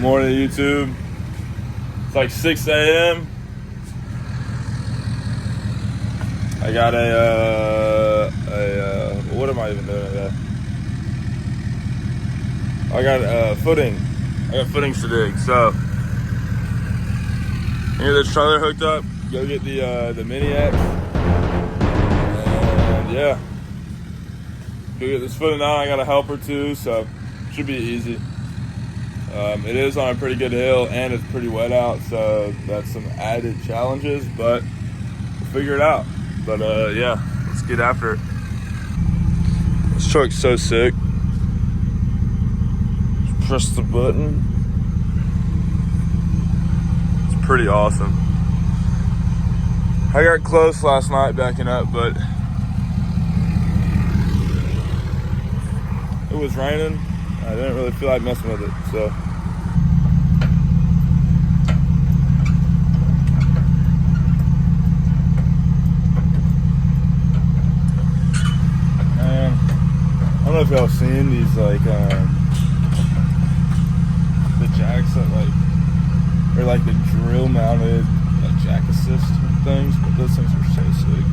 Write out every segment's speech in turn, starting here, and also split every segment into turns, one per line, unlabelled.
Morning, YouTube. It's like 6 a.m. I got what am I even doing today? I got footing. I got footings to dig. So, here this trailer hooked up. Go get the mini X. And yeah, go get this footing on. I got a helper too, so should be easy. It is on a pretty good hill and it's pretty wet out, so that's some added challenges, but we'll figure it out. But yeah, let's get after it. This truck's so sick. Just press the button. It's pretty awesome. I got close last night backing up, but it was raining. I didn't really feel like messing with it, so. Man, I don't know if y'all seen these like the jacks that are like the drill mounted like jack assist things, but those things are so sick.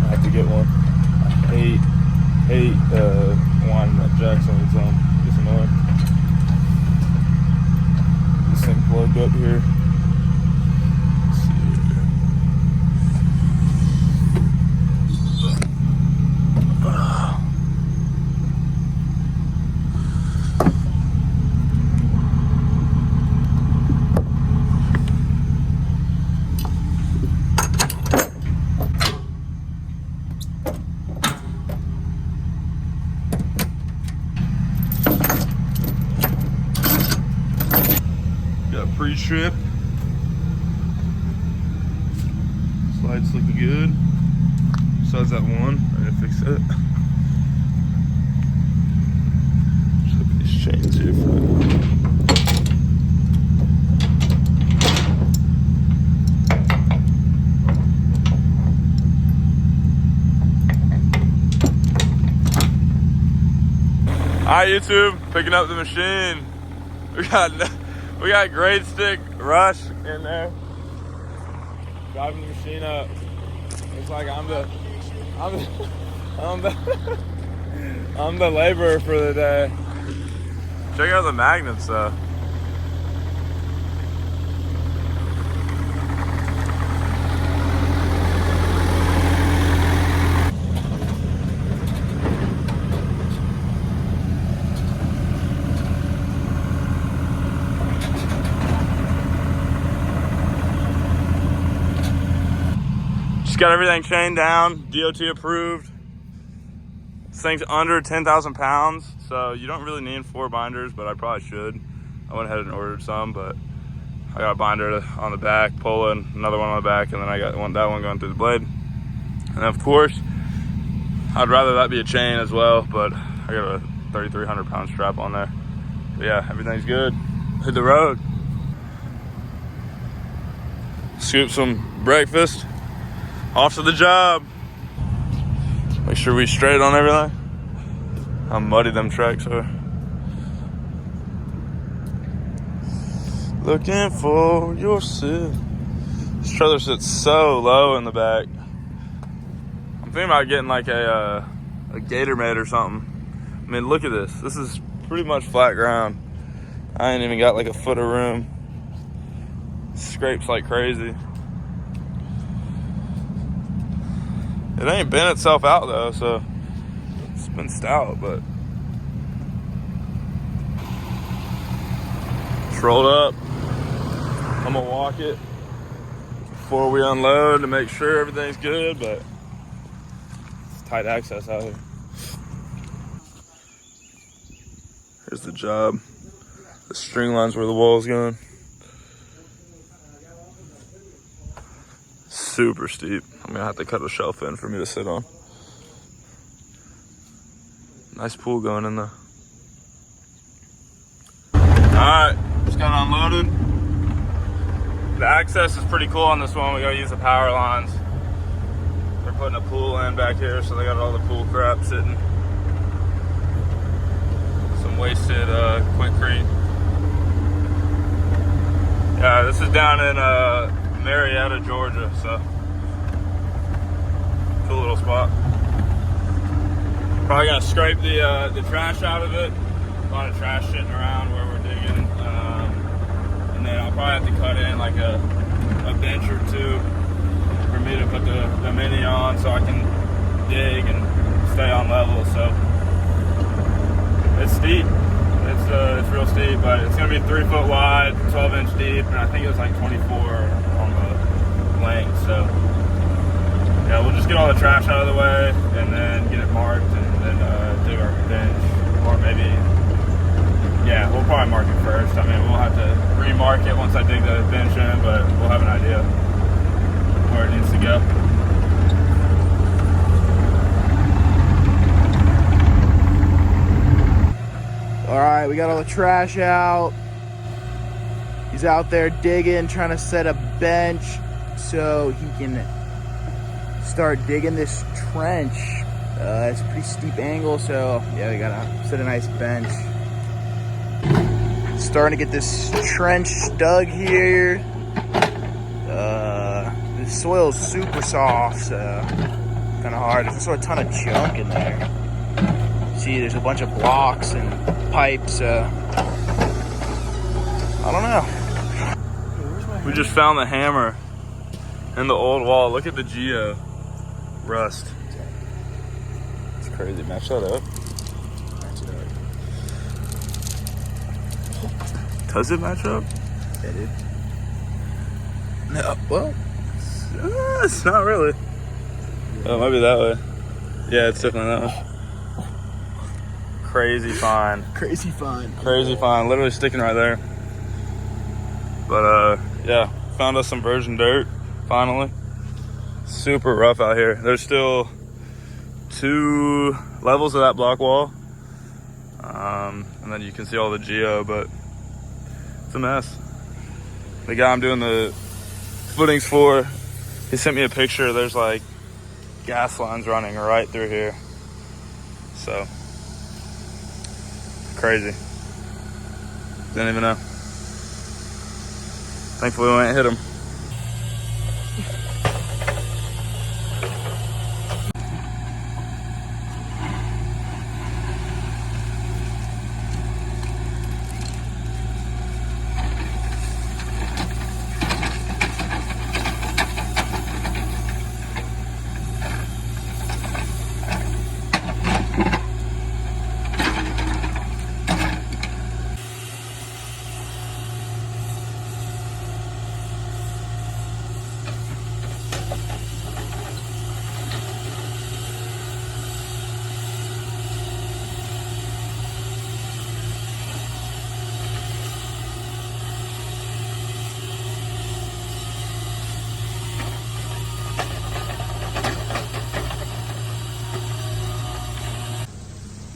I have to get one. hate winding up jacks all the time. It's annoying. This thing plugged up here. Let's see here. Pre-trip. Slide's looking good. Besides that one, I gotta fix it. Just look at these chains here for Alright, YouTube, picking up the machine. We got grade stick Rush in there. Driving the machine up. Looks like I'm the laborer for the day. Check out the magnets though. Just got everything chained down, DOT approved. This thing's under 10,000 pounds, so you don't really need 4 binders, but I probably should. I went ahead and ordered some, but I got a binder on the back, pulling, another one on the back, and then I got that one going through the blade. And of course, I'd rather that be a chain as well, but I got a 3,300 pound strap on there. But yeah, everything's good. Hit the road. Scoop some breakfast. Off to the job. Make sure we straight on everything. How muddy them tracks are. Looking for yourself. This trailer sits so low in the back. I'm thinking about getting like a gator made or something. I mean, look at this. This is pretty much flat ground. I ain't even got like a foot of room. Scrapes like crazy. It ain't bent itself out though, so it's been stout, but it's rolled up. I'm gonna walk it before we unload to make sure everything's good, but it's tight access out here. Here's the job. The string line's where the wall's going. Super steep. I'm gonna have to cut a shelf in for me to sit on. Nice pool going in there. Alright, just got unloaded. The access is pretty cool on this one. We gotta use the power lines. They're putting a pool in back here, so they got all the pool crap sitting. wasted Quickcrete. Yeah, this is down in Marietta, Georgia, so cool little spot. Probably gonna scrape the trash out of it. A lot of trash sitting around where we're digging, and then I'll probably have to cut in like a bench or two for me to put the mini on, so I can dig and stay on level. So it's steep. It's real steep, but it's gonna be 3 foot wide, 12-inch deep, and I think it was like 24 on the length. So yeah, we'll just get all the trash out of the way and then get it marked and then dig our bench. Or maybe, yeah, we'll probably mark it first. I mean, we'll have to remark it once I dig the bench in, but we'll have an idea where it needs to go.
All right, we got all the trash out. He's out there digging, trying to set a bench so he can start digging this trench. It's a pretty steep angle, so yeah, we gotta set a nice bench. Starting to get this trench dug here. The soil's super soft, so kind of hard. There's also a ton of junk in there. See, there's a bunch of blocks and pipes. I don't know.
We just found the hammer in the old wall. Look at the geo rust. It's crazy. Match that up. Match it up. Does it match up?
Yeah, dude. No, well,
it's not really. Oh, it might be that way. Yeah, it's definitely that way. Crazy fine.
Crazy fine.
Crazy fine. Literally sticking right there. But yeah, found us some virgin dirt finally. Super rough out here. There's still 2 levels of that block wall, and then you can see all the geo, but it's a mess. The guy I'm doing the footings for, he sent me a picture. There's like gas lines running right through here, so crazy. Didn't even know. Thankfully we ain't hit him.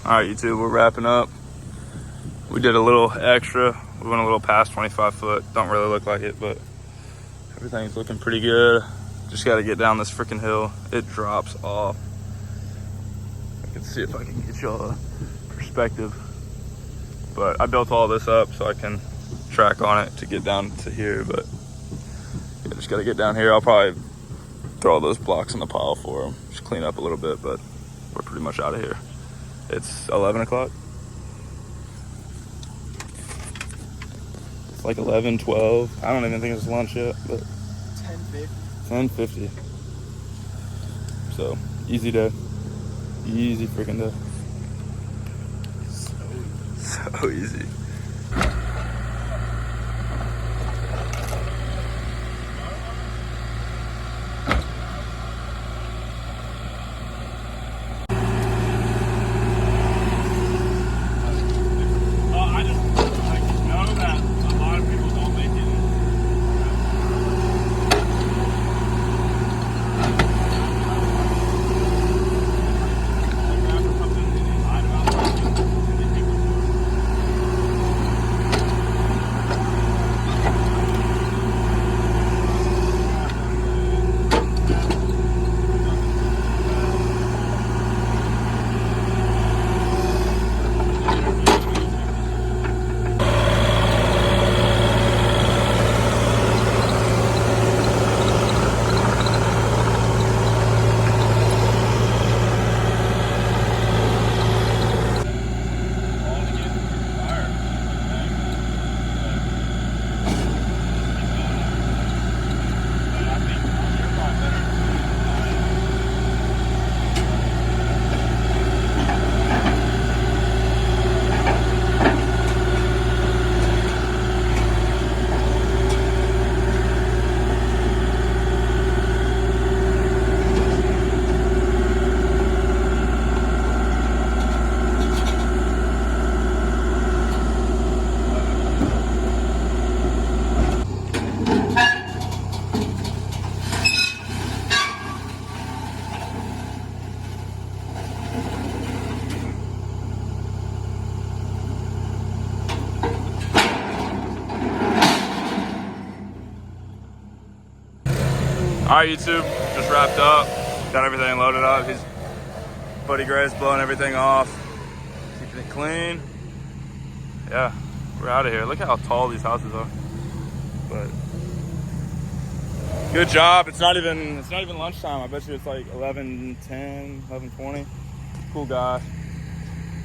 All right, YouTube, we're wrapping up. We did a little extra. We went a little past 25 foot. Don't really look like it, but everything's looking pretty good. Just got to get down this freaking hill. It drops off. I can see if I can get y'all a perspective. But I built all this up so I can track on it to get down to here. But yeah, just got to get down here. I'll probably throw all those blocks in the pile for them. Just clean up a little bit, but we're pretty much out of here. It's 11 o'clock. It's like 11, 12. I don't even think it's lunch yet, but 10:50. So easy day. Easy freaking day. So easy. All right, YouTube, just wrapped up. Got everything loaded up. Buddy Gray's blowing everything off, keeping it clean. Yeah, we're out of here. Look how tall these houses are. But good job. It's not even lunchtime. I bet you it's like 11:10, 11:20. Cool guy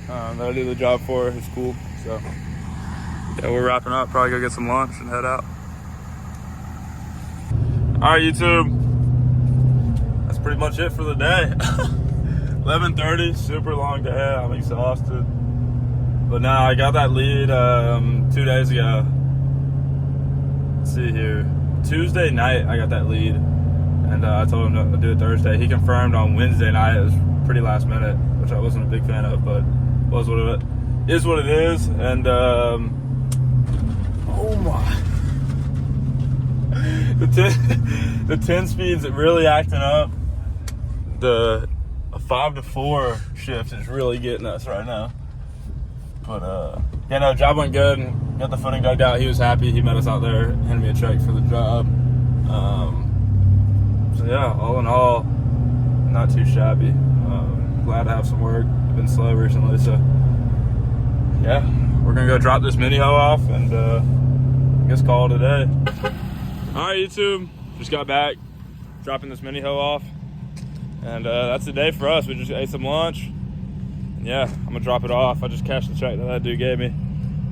that I do the job for. It's cool. So yeah, we're wrapping up. Probably go get some lunch and head out. All right, YouTube. That's pretty much it for the day. 11:30, super long day. I'm exhausted. But now I got that lead 2 days ago. Let's see here. Tuesday night, I got that lead. And I told him to do it Thursday. He confirmed on Wednesday night. It was pretty last minute, which I wasn't a big fan of, but was what it is what it is. And oh my. The 10 speed's really acting up. A 5 to 4 shift is really getting us right now. But yeah, no, job went good. Got the footing dug out. He was happy. He met us out there, handed me a check for the job. So yeah, all in all, not too shabby. Glad to have some work. Been slow recently, so yeah, we're gonna go drop this mini hoe off and I guess call it a day. All right, YouTube, just got back, dropping this mini hoe off, and that's the day for us. We just ate some lunch. And yeah, I'm gonna drop it off. I just cashed the check that dude gave me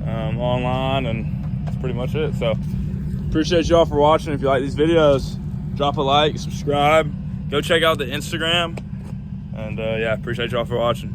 online, and that's pretty much it. So appreciate y'all for watching. If you like these videos, drop a like, subscribe, go check out the Instagram, and yeah, appreciate y'all for watching.